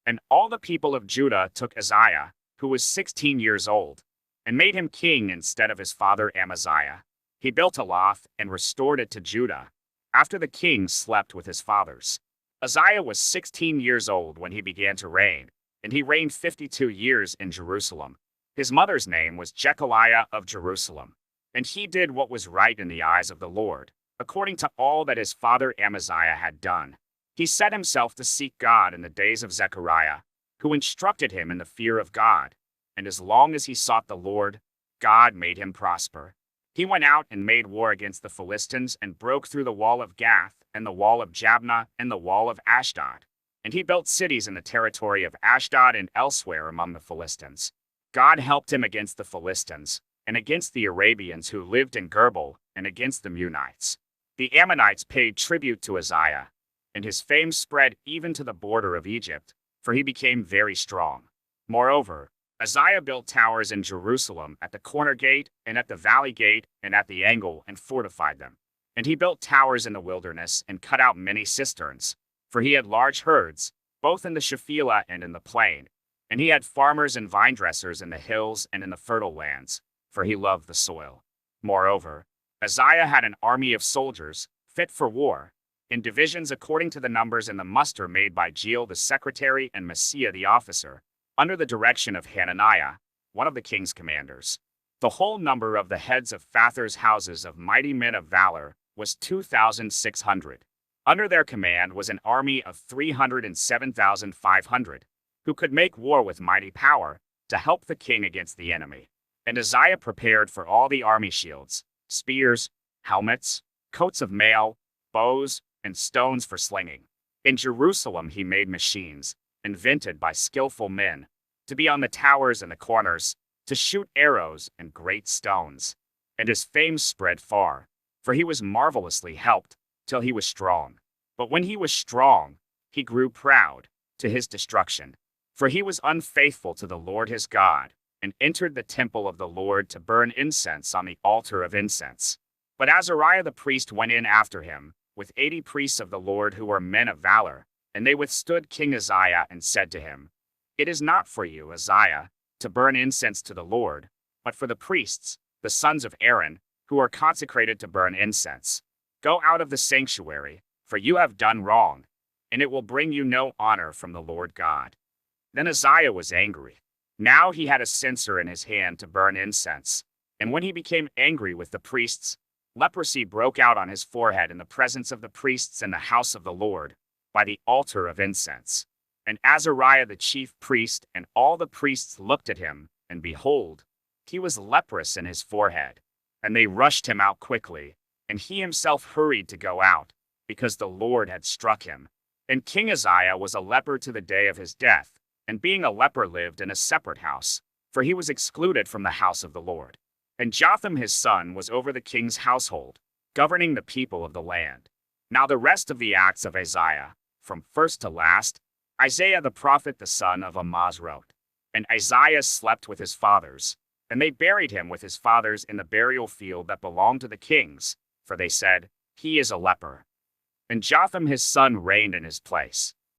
And all the people of Judah took Uzziah, who was 16 years old, and made him king instead of his father Amaziah. He built a loft and restored it to Judah, after the king slept with his fathers. Uzziah was 16 years old when he began to reign, and he reigned 52 years in Jerusalem. His mother's name was Jechaliah of Jerusalem. And he did what was right in the eyes of the Lord, according to all that his father Amaziah had done. He set himself to seek God in the days of Zechariah, who instructed him in the fear of God. And as long as he sought the Lord, God made him prosper. He went out and made war against the Philistines and broke through the wall of Gath and the wall of Jabneh and the wall of Ashdod. And he built cities in the territory of Ashdod and elsewhere among the Philistines. God helped him against the Philistines, and against the Arabians who lived in Gerbal, and against the Meunites. The Ammonites paid tribute to Uzziah, and his fame spread even to the border of Egypt, for he became very strong. Moreover, Uzziah built towers in Jerusalem at the corner gate, and at the valley gate, and at the angle, and fortified them. And he built towers in the wilderness, and cut out many cisterns, for he had large herds, both in the Shephelah and in the plain. And he had farmers and vine dressers in the hills and in the fertile lands, for he loved the soil. Moreover, Uzziah had an army of soldiers, fit for war, in divisions according to the numbers in the muster made by Jeiel the secretary and Maaseiah the officer, under the direction of Hananiah, one of the king's commanders. The whole number of the heads of Phather's houses of mighty men of valor was 2,600. Under their command was an army of 307,500, who could make war with mighty power, to help the king against the enemy. And Uzziah prepared for all the army shields, spears, helmets, coats of mail, bows, and stones for slinging. In Jerusalem he made machines, invented by skillful men, to be on the towers and the corners, to shoot arrows and great stones. And his fame spread far, for he was marvelously helped, till he was strong. But when he was strong, he grew proud, to his destruction. For he was unfaithful to the Lord his God, and entered the temple of the Lord to burn incense on the altar of incense. But Azariah the priest went in after him, with 80 priests of the Lord who were men of valor, and they withstood King Uzziah and said to him, "It is not for you, Uzziah, to burn incense to the Lord, but for the priests, the sons of Aaron, who are consecrated to burn incense. Go out of the sanctuary, for you have done wrong, and it will bring you no honor from the Lord God." Then Uzziah was angry. Now he had a censer in his hand to burn incense, and when he became angry with the priests, leprosy broke out on his forehead in the presence of the priests in the house of the Lord, by the altar of incense. And Azariah the chief priest and all the priests looked at him, and behold, he was leprous in his forehead. And they rushed him out quickly, and he himself hurried to go out, because the Lord had struck him. And King Uzziah was a leper to the day of his death, and being a leper lived in a separate house, for he was excluded from the house of the Lord. And Jotham his son was over the king's household, governing the people of the land. Now the rest of the acts of Uzziah, from first to last, Isaiah the prophet the son of Amoz wrote. And Isaiah slept with his fathers, and they buried him with his fathers in the burial field that belonged to the kings, for they said, "He is a leper." And Jotham his son reigned in his place.